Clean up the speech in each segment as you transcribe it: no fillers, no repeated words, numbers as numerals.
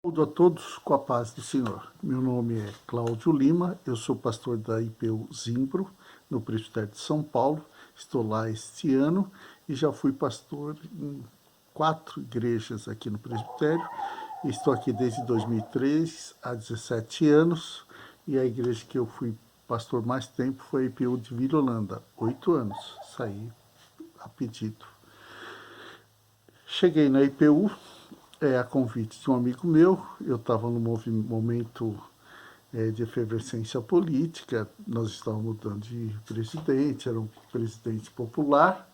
Saúdo a todos com a paz do Senhor. Meu nome é Cláudio Lima, eu sou pastor da IPU Zimbro, no Presbitério de São Paulo. Estou lá este ano e já fui pastor em 4 igrejas aqui no Presbitério. Estou aqui desde 2003, há 17 anos, e a igreja que eu fui pastor mais tempo foi a IPU de Vila Holanda, 8 anos. Saí a pedido. Cheguei na IPU, a convite de um amigo meu. Eu estava num momento de efervescência política, nós estávamos mudando de presidente, era um presidente popular,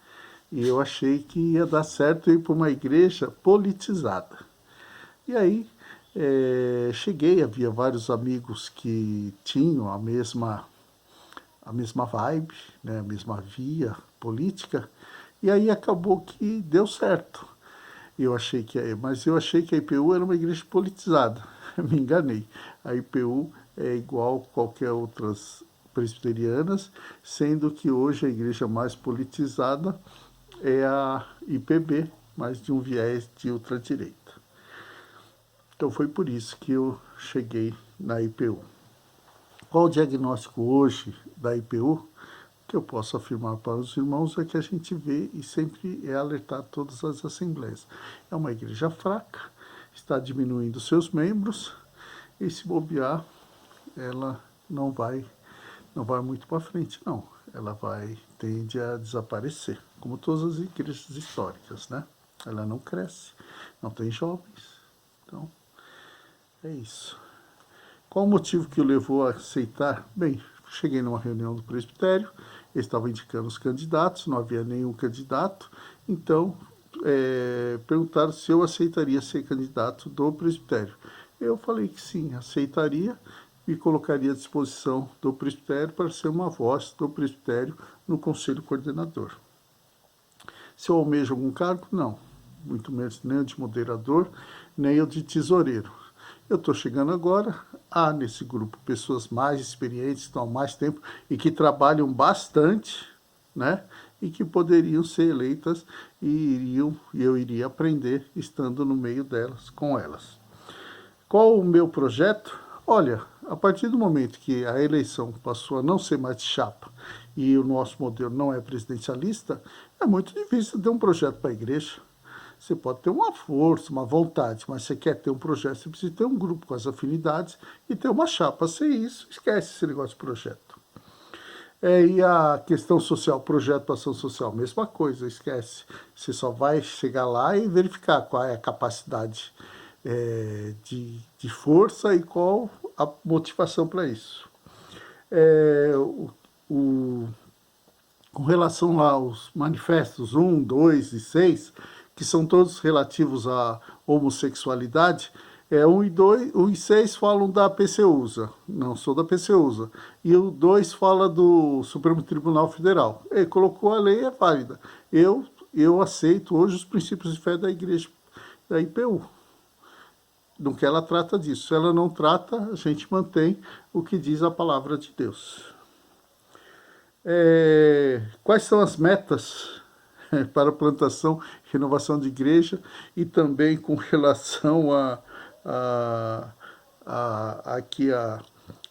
e eu achei que ia dar certo ir para uma igreja politizada. E aí cheguei, havia vários amigos que tinham a mesma vibe, né, a mesma via política, e aí acabou que deu certo. Mas eu achei que a IPU era uma igreja politizada. Me enganei. A IPU é igual a qualquer outras presbiterianas, sendo que hoje a igreja mais politizada é a IPB, mas de um viés de ultradireita. Então foi por isso que eu cheguei na IPU. Qual o diagnóstico hoje da IPU? O que eu posso afirmar para os irmãos é que a gente vê e sempre é alertar todas as assembleias. É uma igreja fraca, está diminuindo seus membros, e se bobear, ela não vai muito para frente, não. Ela tende a desaparecer, como todas as igrejas históricas, né? Ela não cresce, não tem jovens. Então, é isso. Qual o motivo que o levou a aceitar? Bem, cheguei numa reunião do presbitério, eles estavam indicando os candidatos, não havia nenhum candidato, então perguntaram se eu aceitaria ser candidato do presbitério. Eu falei que sim, aceitaria, e colocaria à disposição do presbitério para ser uma voz do presbitério no conselho coordenador. Se eu almejo algum cargo, não. Muito menos nem o de moderador, nem o de tesoureiro. Eu estou chegando agora, há nesse grupo pessoas mais experientes, que estão há mais tempo e que trabalham bastante, né? E que poderiam ser eleitas e eu iria aprender estando no meio delas, com elas. Qual o meu projeto? Olha, a partir do momento que a eleição passou a não ser mais de chapa e o nosso modelo não é presidencialista, é muito difícil ter um projeto para a igreja. Você pode ter uma força, uma vontade, mas você quer ter um projeto, você precisa ter um grupo com as afinidades e ter uma chapa. Sem isso, esquece esse negócio de projeto. E a questão social, projeto para ação social, mesma coisa, esquece. Você só vai chegar lá e verificar qual é a capacidade de força e qual a motivação para isso. É, o, o, com relação lá aos manifestos 1, 2 e 6, que são todos relativos à homossexualidade, 1 e 2, 1 e 6 falam da PCUSA, não sou da PCUSA, e o 2 fala do Supremo Tribunal Federal. Ele colocou a lei, é válida. Eu aceito hoje os princípios de fé da igreja, da IPU. No que ela trata disso. Se ela não trata, a gente mantém o que diz a palavra de Deus. Quais são as metas para a plantação e renovação de igreja e também com relação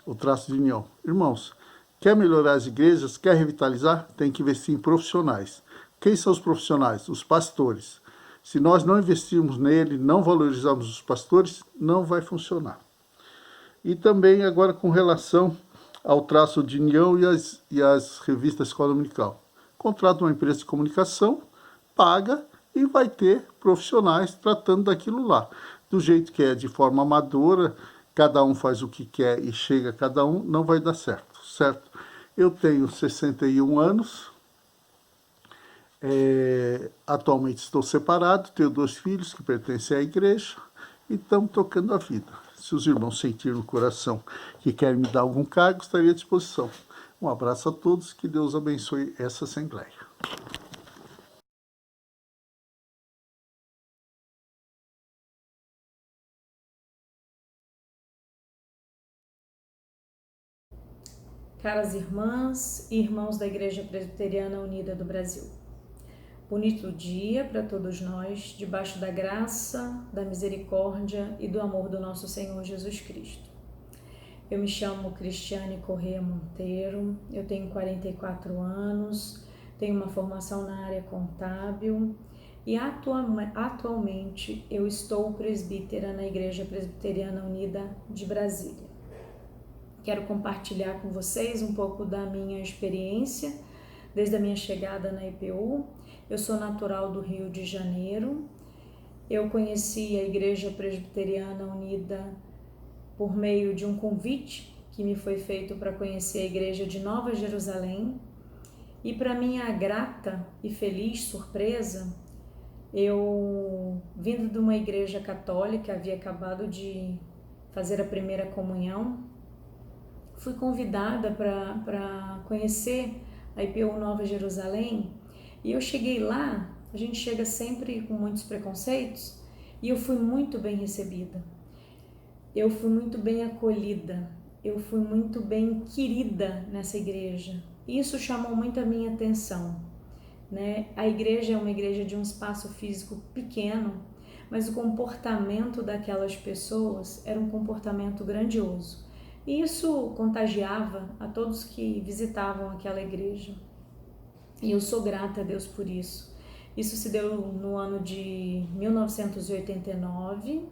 o traço de união? Irmãos, quer melhorar as igrejas, quer revitalizar, tem que investir em profissionais. Quem são os profissionais? Os pastores. Se nós não investirmos nele, não valorizarmos os pastores, não vai funcionar. E também agora com relação ao traço de união e as revistas Escola Dominical. Contrata uma empresa de comunicação, paga e vai ter profissionais tratando daquilo lá. Do jeito que é, de forma amadora, cada um faz o que quer e chega a cada um, não vai dar certo, certo? Eu tenho 61 anos, atualmente estou separado, tenho 2 filhos que pertencem à igreja e estamos tocando a vida. Se os irmãos sentirem no coração que querem me dar algum cargo, estaria à disposição. Um abraço a todos, que Deus abençoe essa Assembleia. Caras irmãs e irmãos da Igreja Presbiteriana Unida do Brasil. Bonito dia para todos nós, debaixo da graça, da misericórdia e do amor do nosso Senhor Jesus Cristo. Eu me chamo Cristiane Corrêa Monteiro, eu tenho 44 anos, tenho uma formação na área contábil e atualmente eu estou presbítera na Igreja Presbiteriana Unida de Brasília. Quero compartilhar com vocês um pouco da minha experiência desde a minha chegada na IPU. Eu sou natural do Rio de Janeiro. Eu conheci a Igreja Presbiteriana Unida por meio de um convite que me foi feito para conhecer a Igreja de Nova Jerusalém. E para minha grata e feliz surpresa, eu, vindo de uma igreja católica, havia acabado de fazer a primeira comunhão, fui convidada para conhecer a IPU Nova Jerusalém, e eu cheguei lá, a gente chega sempre com muitos preconceitos, e eu fui muito bem recebida, eu fui muito bem acolhida, eu fui muito bem querida nessa igreja. Isso chamou muito a minha atenção, né? A igreja é uma igreja de um espaço físico pequeno, mas o comportamento daquelas pessoas era um comportamento grandioso. E isso contagiava a todos que visitavam aquela igreja. E eu sou grata a Deus por isso. Isso se deu no ano de 1989.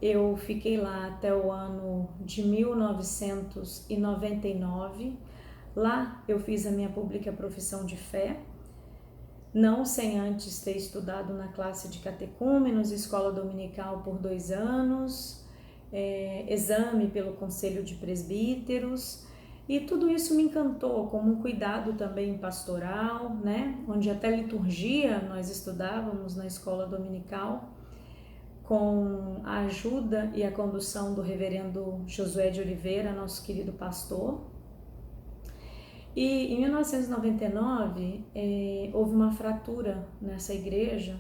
Eu fiquei lá até o ano de 1999. Lá eu fiz a minha pública profissão de fé, não sem antes ter estudado na classe de catecúmenos, escola dominical por 2 anos, exame pelo conselho de presbíteros, e tudo isso me encantou como um cuidado também pastoral, né? Onde até liturgia nós estudávamos na escola dominical, com a ajuda e a condução do reverendo Josué de Oliveira, nosso querido pastor. E em 1999 houve uma fratura nessa igreja,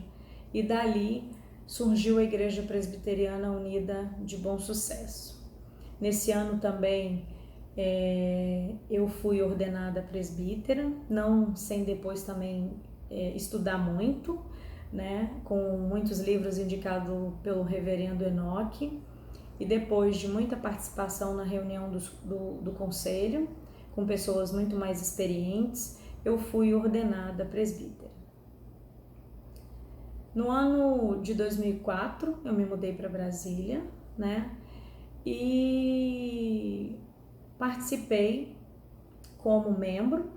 e dali surgiu a Igreja Presbiteriana Unida de Bom Sucesso. Nesse ano também eu fui ordenada presbítera, não sem depois também estudar muito, né, com muitos livros indicados pelo reverendo Enoque, e depois de muita participação na reunião do conselho, com pessoas muito mais experientes, eu fui ordenada presbítera. No ano de 2004, eu me mudei para Brasília, né? E participei como membro,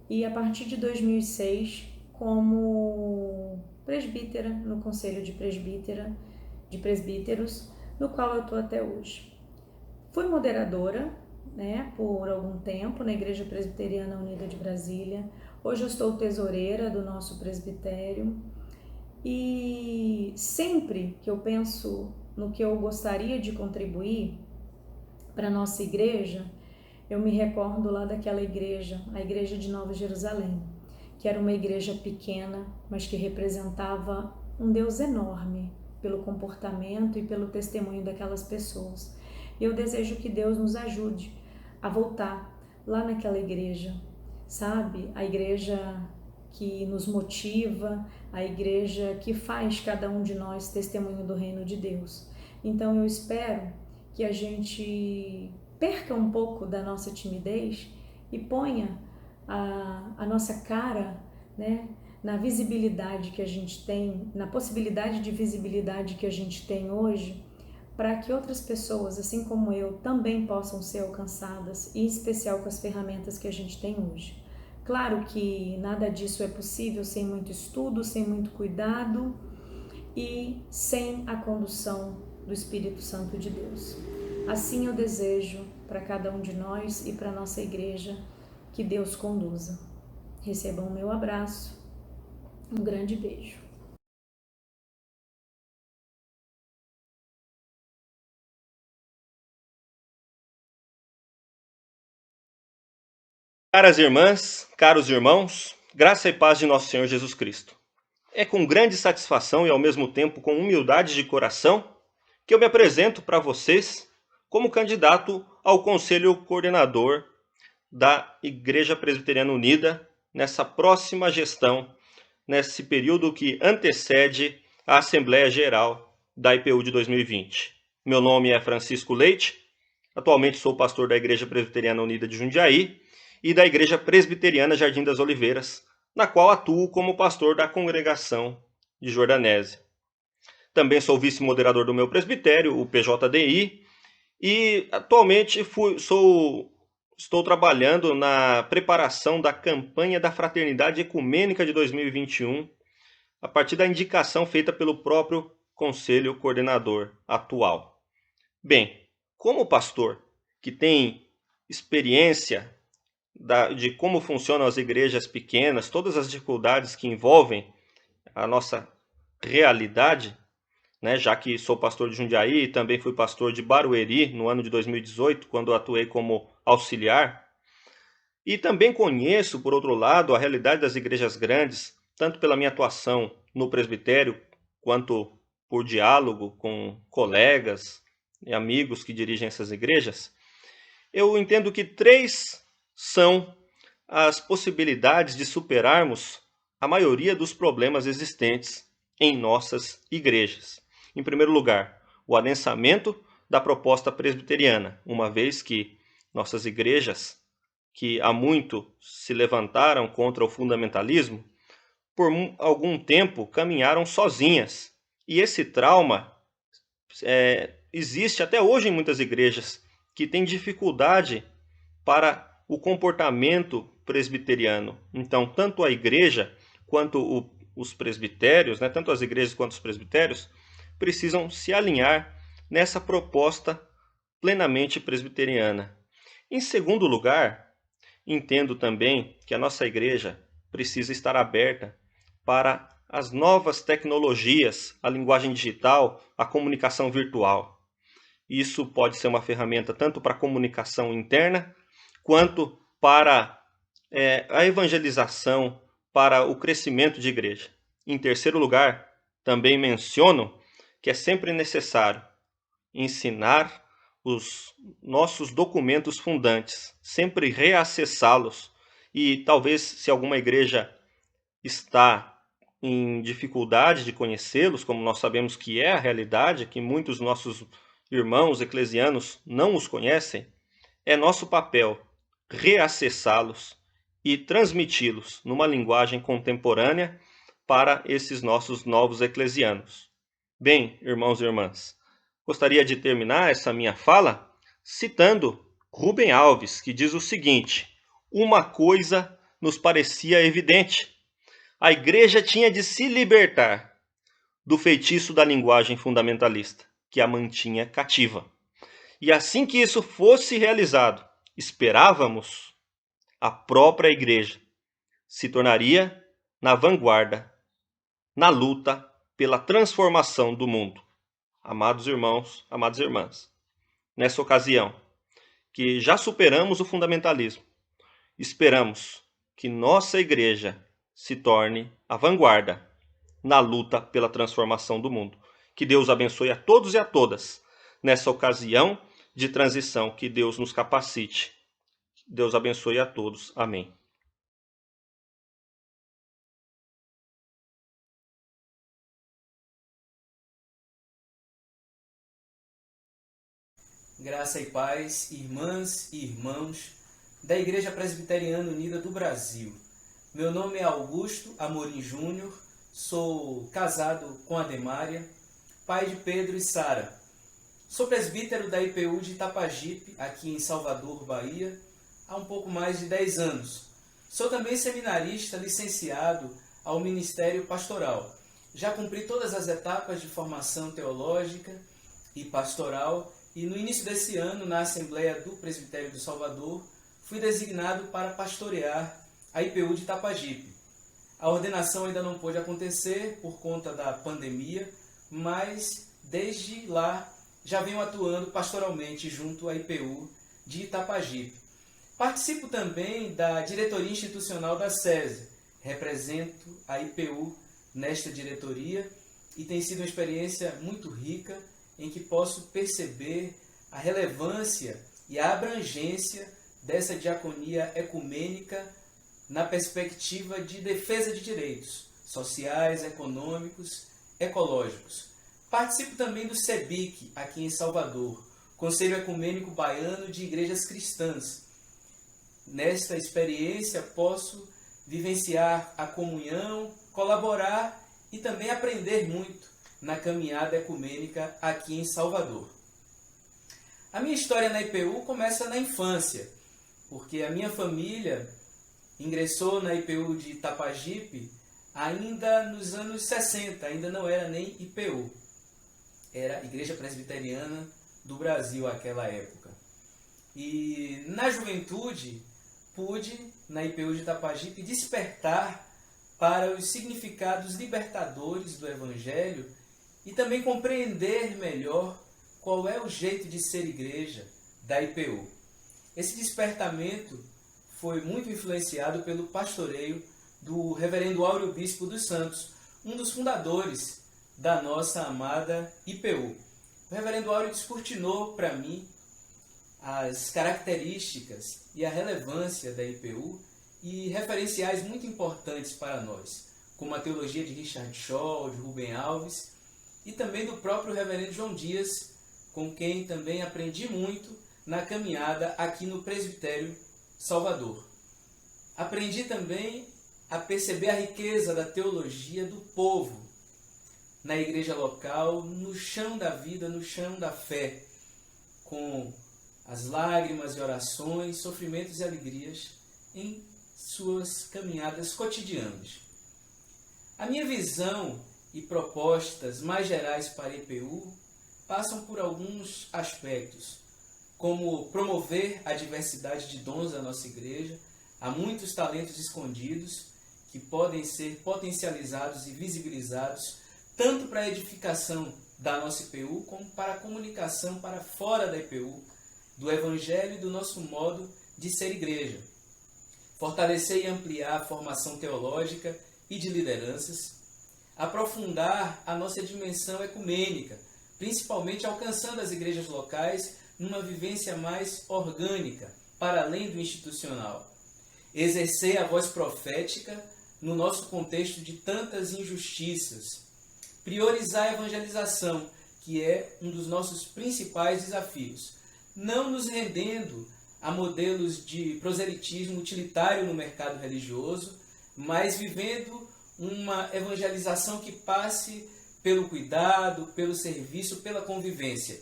e a partir de 2006 como presbítera no Conselho de Presbíteros, no qual eu estou até hoje. Fui moderadora, né, por algum tempo na Igreja Presbiteriana Unida de Brasília. Hoje eu estou tesoureira do nosso presbitério, e sempre que eu penso no que eu gostaria de contribuir para a nossa igreja, eu me recordo lá daquela igreja, a Igreja de Nova Jerusalém, que era uma igreja pequena, mas que representava um Deus enorme pelo comportamento e pelo testemunho daquelas pessoas. E eu desejo que Deus nos ajude a voltar lá naquela igreja, sabe? A igreja que nos motiva, a igreja que faz cada um de nós testemunho do reino de Deus. Então eu espero que a gente perca um pouco da nossa timidez e ponha a nossa cara, né, na visibilidade que a gente tem, na possibilidade de visibilidade que a gente tem hoje, para que outras pessoas, assim como eu, também possam ser alcançadas, em especial com as ferramentas que a gente tem hoje. Claro que nada disso é possível sem muito estudo, sem muito cuidado e sem a condução do Espírito Santo de Deus. Assim eu desejo para cada um de nós e para a nossa igreja que Deus conduza. Recebam o meu abraço, um grande beijo. Caras irmãs, caros irmãos, graça e paz de nosso Senhor Jesus Cristo. É com grande satisfação e ao mesmo tempo com humildade de coração que eu me apresento para vocês como candidato ao Conselho Coordenador da Igreja Presbiteriana Unida nessa próxima gestão nesse período que antecede a Assembleia Geral da IPU de 2020. Meu nome é Francisco Leite, atualmente sou pastor da Igreja Presbiteriana Unida de Jundiaí e da Igreja Presbiteriana Jardim das Oliveiras, na qual atuo como pastor da congregação de Jordanésia. Também sou vice-moderador do meu presbitério, o PJDI, e atualmente estou trabalhando na preparação da campanha da Fraternidade Ecumênica de 2021, a partir da indicação feita pelo próprio Conselho Coordenador atual. Bem, como pastor que tem experiência de como funcionam as igrejas pequenas, todas as dificuldades que envolvem a nossa realidade, né, já que sou pastor de Jundiaí e também fui pastor de Barueri no ano de 2018, quando atuei como auxiliar. E também conheço, por outro lado, a realidade das igrejas grandes, tanto pela minha atuação no presbitério, quanto por diálogo com colegas e amigos que dirigem essas igrejas. Eu entendo que 3 são as possibilidades de superarmos a maioria dos problemas existentes em nossas igrejas. Em primeiro lugar, o adensamento da proposta presbiteriana, uma vez que nossas igrejas, que há muito se levantaram contra o fundamentalismo, por algum tempo caminharam sozinhas. E esse trauma existe até hoje em muitas igrejas, que têm dificuldade para o comportamento presbiteriano. Então, tanto a igreja quanto os presbitérios, né, tanto as igrejas quanto os presbitérios, precisam se alinhar nessa proposta plenamente presbiteriana. Em segundo lugar, entendo também que a nossa igreja precisa estar aberta para as novas tecnologias, a linguagem digital, a comunicação virtual. Isso pode ser uma ferramenta tanto para a comunicação interna, quanto para a evangelização, para o crescimento de igreja. Em terceiro lugar, também menciono que é sempre necessário ensinar os nossos documentos fundantes, sempre reacessá-los. E talvez, se alguma igreja está em dificuldade de conhecê-los, como nós sabemos que é a realidade, que muitos nossos irmãos eclesianos não os conhecem, é nosso papel reacessá-los e transmiti-los numa linguagem contemporânea para esses nossos novos eclesianos. Bem, irmãos e irmãs, gostaria de terminar essa minha fala citando Rubem Alves, que diz o seguinte: uma coisa nos parecia evidente. A igreja tinha de se libertar do feitiço da linguagem fundamentalista, que a mantinha cativa. E assim que isso fosse realizado, esperávamos a própria igreja se tornaria na vanguarda, na luta pela transformação do mundo. Amados irmãos, amadas irmãs, nessa ocasião, que já superamos o fundamentalismo, esperamos que nossa igreja se torne a vanguarda na luta pela transformação do mundo. Que Deus abençoe a todos e a todas nessa ocasião de transição, que Deus nos capacite. Deus abençoe a todos. Amém. Graça e paz, irmãs e irmãos da Igreja Presbiteriana Unida do Brasil. Meu nome é Augusto Amorim Júnior, sou casado com a Demária, pai de Pedro e Sara. Sou presbítero da IPU de Itapajipe, aqui em Salvador, Bahia, há um pouco mais de 10 anos. Sou também seminarista licenciado ao Ministério Pastoral. Já cumpri todas as etapas de formação teológica e pastoral e no início desse ano, na Assembleia do Presbitério do Salvador, fui designado para pastorear a IPU de Itapajipe. A ordenação ainda não pôde acontecer por conta da pandemia, mas desde lá já venho atuando pastoralmente junto à IPU de Itapajipe. Participo também da diretoria institucional da SESI, represento a IPU nesta diretoria e tem sido uma experiência muito rica em que posso perceber a relevância e a abrangência dessa diaconia ecumênica na perspectiva de defesa de direitos, sociais, econômicos, ecológicos. Participo também do CEBIC, aqui em Salvador, Conselho Ecumênico Baiano de Igrejas Cristãs. Nesta experiência posso vivenciar a comunhão, colaborar e também aprender muito na caminhada ecumênica aqui em Salvador. A minha história na IPU começa na infância, porque a minha família ingressou na IPU de Itapajipe ainda nos anos 60, ainda não era nem IPU. Era Igreja Presbiteriana do Brasil àquela época. E na juventude pude, na IPU de Itapajipe, despertar para os significados libertadores do Evangelho e também compreender melhor qual é o jeito de ser igreja da IPU. Esse despertamento foi muito influenciado pelo pastoreio do reverendo Áureo Bispo dos Santos, um dos fundadores da nossa amada IPU. O reverendo Áureo descortinou para mim as características e a relevância da IPU e referenciais muito importantes para nós, como a teologia de Richard Shaw, de Rubem Alves, e também do próprio reverendo João Dias, com quem também aprendi muito na caminhada aqui no Presbitério Salvador. Aprendi também a perceber a riqueza da teologia do povo na igreja local, no chão da vida, no chão da fé, com as lágrimas e orações, sofrimentos e alegrias em suas caminhadas cotidianas. A minha visão e propostas mais gerais para a IPU passam por alguns aspectos, como promover a diversidade de dons da nossa igreja. Há muitos talentos escondidos que podem ser potencializados e visibilizados tanto para a edificação da nossa IPU como para a comunicação para fora da IPU, do Evangelho e do nosso modo de ser igreja. Fortalecer e ampliar a formação teológica e de lideranças, aprofundar a nossa dimensão ecumênica, principalmente alcançando as igrejas locais numa vivência mais orgânica, para além do institucional. Exercer a voz profética no nosso contexto de tantas injustiças. Priorizar a evangelização, que é um dos nossos principais desafios. Não nos rendendo a modelos de proselitismo utilitário no mercado religioso, mas vivendo uma evangelização que passe pelo cuidado, pelo serviço, pela convivência.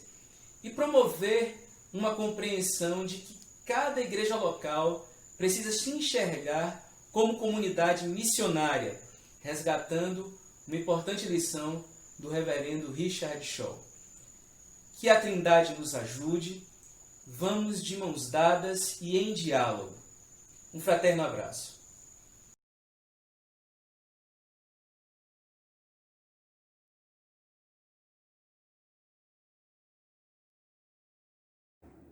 E promover uma compreensão de que cada igreja local precisa se enxergar como comunidade missionária, resgatando uma importante lição do reverendo Richard Shaw. Que a Trindade nos ajude, vamos de mãos dadas e em diálogo. Um fraterno abraço.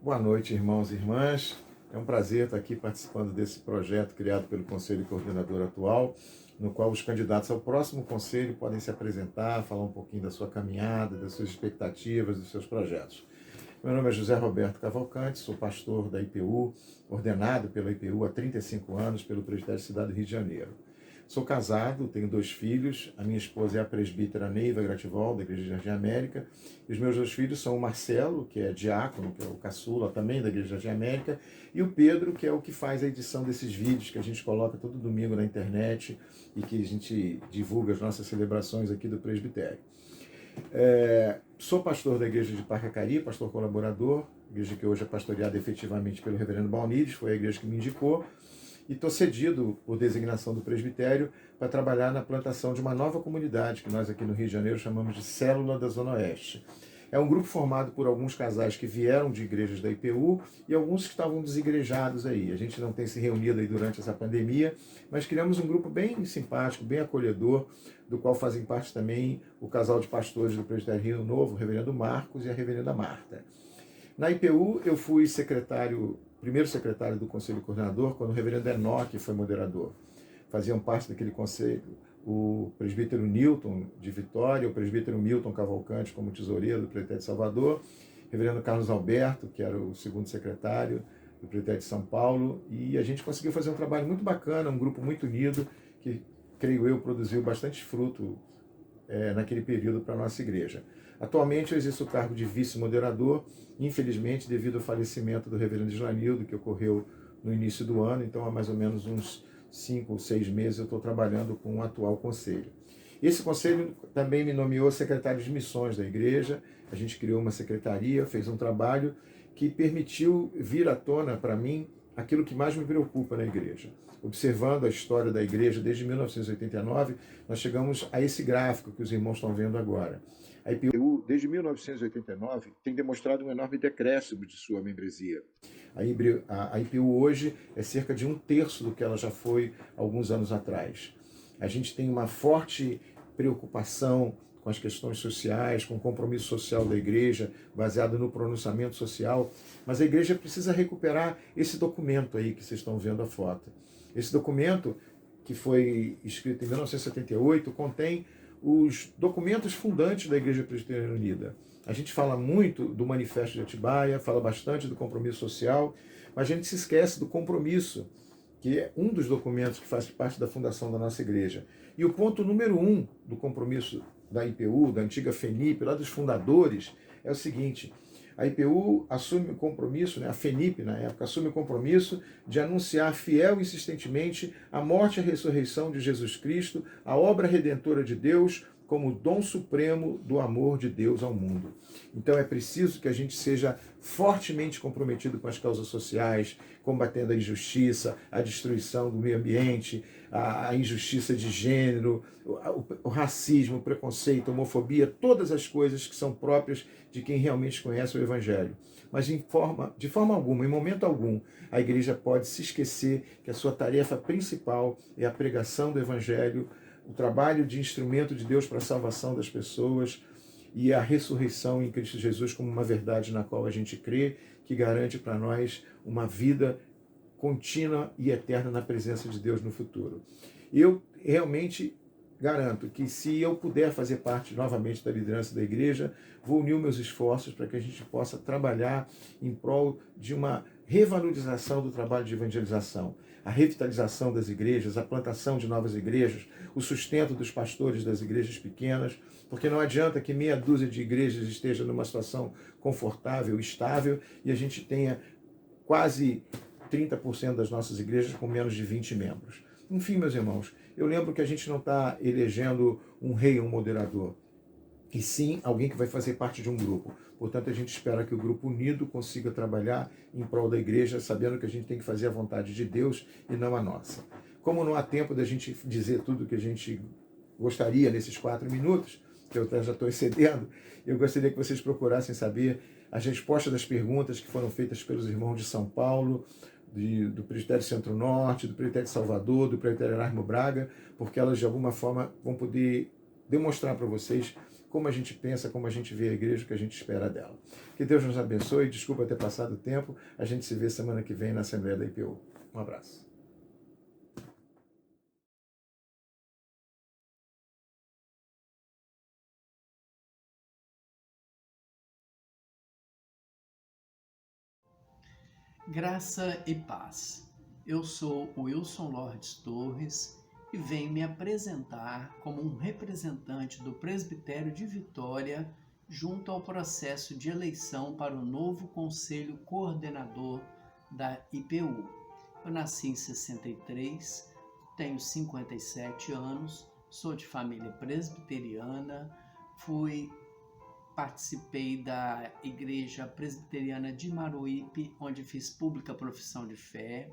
Boa noite, irmãos e irmãs. É um prazer estar aqui participando desse projeto criado pelo Conselho Coordenador atual, no qual os candidatos ao próximo conselho podem se apresentar, falar um pouquinho da sua caminhada, das suas expectativas, dos seus projetos. Meu nome é José Roberto Cavalcante, sou pastor da IPU, ordenado pela IPU há 35 anos pelo Presbitério Cidade do Rio de Janeiro. Sou casado, tenho 2 filhos, a minha esposa é a presbítera Neiva Gratival, da Igreja de Jardim América, e os meus 2 filhos são o Marcelo, que é diácono, que é o caçula também da Igreja de Jardim América, e o Pedro, que é o que faz a edição desses vídeos que a gente coloca todo domingo na internet e que a gente divulga as nossas celebrações aqui do presbitério. Sou pastor da Igreja de Parcacari, pastor colaborador, igreja que hoje é pastoreada efetivamente pelo reverendo Balnides, foi a igreja que me indicou, e estou cedido por designação do presbitério para trabalhar na plantação de uma nova comunidade, que nós aqui no Rio de Janeiro chamamos de Célula da Zona Oeste. É um grupo formado por alguns casais que vieram de igrejas da IPU e alguns que estavam desigrejados aí. A gente não tem se reunido aí durante essa pandemia, mas criamos um grupo bem simpático, bem acolhedor, do qual fazem parte também o casal de pastores do Presbitério Rio Novo, o reverendo Marcos e a reverenda Marta. Na IPU eu fui primeiro secretário do Conselho Coordenador, quando o reverendo Enoque foi moderador. Faziam parte daquele conselho o presbítero Newton de Vitória, o presbítero Milton Cavalcante como tesoureiro do Presbitério de Salvador, o reverendo Carlos Alberto, que era o segundo secretário do Presbitério de São Paulo, e a gente conseguiu fazer um trabalho muito bacana, um grupo muito unido, que creio eu, produziu bastante fruto naquele período para a nossa igreja. Atualmente eu exerço o cargo de vice-moderador, infelizmente devido ao falecimento do reverendo Islanildo, que ocorreu no início do ano, então há mais ou menos uns 5 ou 6 meses eu estou trabalhando com o atual conselho. Esse conselho também me nomeou secretário de missões da igreja, a gente criou uma secretaria, fez um trabalho que permitiu vir à tona para mim aquilo que mais me preocupa na igreja. Observando a história da igreja desde 1989, nós chegamos a esse gráfico que os irmãos estão vendo agora. A IPU, desde 1989, tem demonstrado um enorme decréscimo de sua membresia. A IPU hoje é cerca de 1/3 do que ela já foi alguns anos atrás. A gente tem uma forte preocupação com as questões sociais, com o compromisso social da igreja, baseado no pronunciamento social, mas a igreja precisa recuperar esse documento aí que vocês estão vendo a foto. Esse documento, que foi escrito em 1978, contém os documentos fundantes da Igreja Presbiteriana Unida. A gente fala muito do Manifesto de Atibaia, fala bastante do compromisso social, mas a gente se esquece do compromisso, que é um dos documentos que faz parte da fundação da nossa igreja. E o ponto número 1 do compromisso da IPU, da antiga FENIP, lá dos fundadores, é o seguinte: a IPU assume o compromisso, a FENIP na época, assume o compromisso de anunciar fiel e insistentemente a morte e a ressurreição de Jesus Cristo, a obra redentora de Deus, como dom supremo do amor de Deus ao mundo. Então é preciso que a gente seja fortemente comprometido com as causas sociais, combatendo a injustiça, a destruição do meio ambiente, a injustiça de gênero, o racismo, o preconceito, a homofobia, todas as coisas que são próprias de quem realmente conhece o Evangelho. Mas de forma alguma, em momento algum, a igreja pode se esquecer que a sua tarefa principal é a pregação do Evangelho, o trabalho de instrumento de Deus para a salvação das pessoas e a ressurreição em Cristo Jesus como uma verdade na qual a gente crê, que garante para nós uma vida contínua e eterna na presença de Deus no futuro. Eu realmente garanto que se eu puder fazer parte novamente da liderança da igreja, vou unir meus esforços para que a gente possa trabalhar em prol de uma revalorização do trabalho de evangelização, a revitalização das igrejas, a plantação de novas igrejas, o sustento dos pastores das igrejas pequenas, porque não adianta que meia dúzia de igrejas esteja numa situação confortável, estável, e a gente tenha quase 30% das nossas igrejas com menos de 20 membros. Enfim, meus irmãos, eu lembro que a gente não está elegendo um rei ou um moderador, e sim alguém que vai fazer parte de um grupo. Portanto, a gente espera que o grupo unido consiga trabalhar em prol da igreja, sabendo que a gente tem que fazer a vontade de Deus e não a nossa. Como não há tempo da gente dizer tudo o que a gente gostaria nesses 4 minutos, que eu já estou excedendo, eu gostaria que vocês procurassem saber as respostas das perguntas que foram feitas pelos irmãos de São Paulo, do Presbitério Centro-Norte, do Presbitério de Salvador, do Presbitério Erasmo Braga, porque elas de alguma forma vão poder demonstrar para vocês como a gente pensa, como a gente vê a igreja, o que a gente espera dela. Que Deus nos abençoe, desculpa ter passado o tempo, a gente se vê semana que vem na Assembleia da IPU. Um abraço. Graça e paz. Eu sou o Wilson Lourdes Torres e venho me apresentar como um representante do Presbitério de Vitória junto ao processo de eleição para o novo Conselho Coordenador da IPU. Eu nasci em 63, tenho 57 anos, sou de família presbiteriana, participei da Igreja Presbiteriana de Maruípe, onde fiz pública profissão de fé.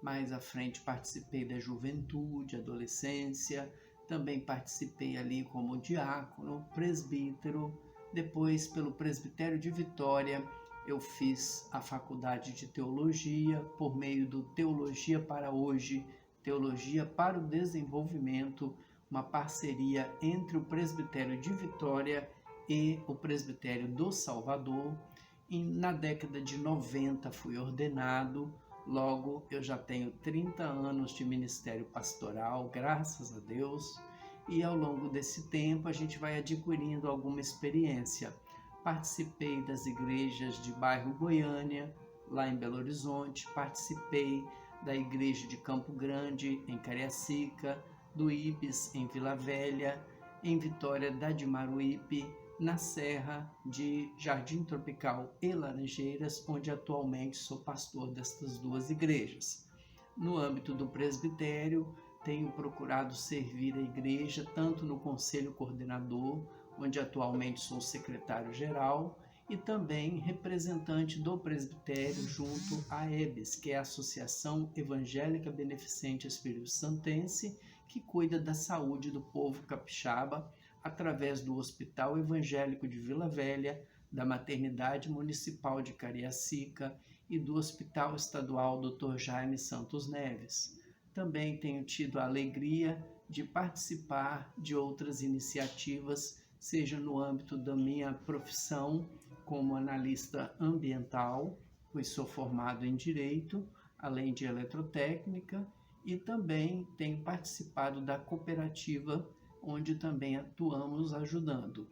Mais à frente participei da juventude, adolescência, também participei ali como diácono, presbítero. Depois, pelo Presbitério de Vitória, eu fiz a faculdade de teologia por meio do Teologia para Hoje, Teologia para o Desenvolvimento, uma parceria entre o Presbitério de Vitória e o Presbitério do Salvador. E na década de 90 fui ordenado, logo eu já tenho 30 anos de ministério pastoral, graças a Deus, e ao longo desse tempo a gente vai adquirindo alguma experiência. Participei das igrejas de bairro Goiânia, lá em Belo Horizonte, participei da igreja de Campo Grande, em Cariacica, do Ibis, em Vila Velha, em Vitória da de Maruípe, na Serra de Jardim Tropical e Laranjeiras, onde atualmente sou pastor destas duas igrejas. No âmbito do presbitério, tenho procurado servir a igreja tanto no Conselho Coordenador, onde atualmente sou secretário-geral, e também representante do presbitério junto à EBS, que é a Associação Evangélica Beneficente Espírito Santense, que cuida da saúde do povo capixaba através do Hospital Evangélico de Vila Velha, da Maternidade Municipal de Cariacica e do Hospital Estadual Dr. Jaime Santos Neves. Também tenho tido a alegria de participar de outras iniciativas, seja no âmbito da minha profissão como analista ambiental, pois sou formado em Direito, além de Eletrotécnica, e também tenho participado da cooperativa, onde também atuamos ajudando.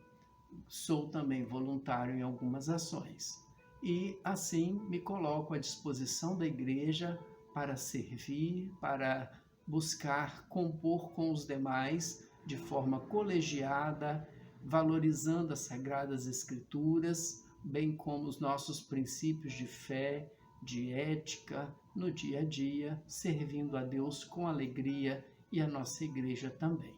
Sou também voluntário em algumas ações. E assim me coloco à disposição da igreja para servir, para buscar compor com os demais de forma colegiada, valorizando as Sagradas Escrituras, bem como os nossos princípios de fé, de ética, no dia a dia, servindo a Deus com alegria e a nossa igreja também.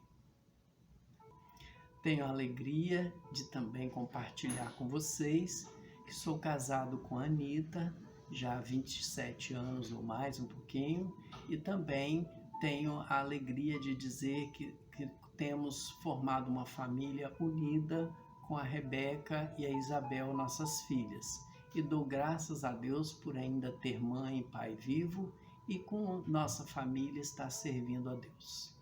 Tenho a alegria de também compartilhar com vocês que sou casado com a Anitta, já há 27 anos ou mais, um pouquinho, e também tenho a alegria de dizer que temos formado uma família unida com a Rebeca e a Isabel, nossas filhas. E dou graças a Deus por ainda ter mãe e pai vivo e com nossa família estar servindo a Deus.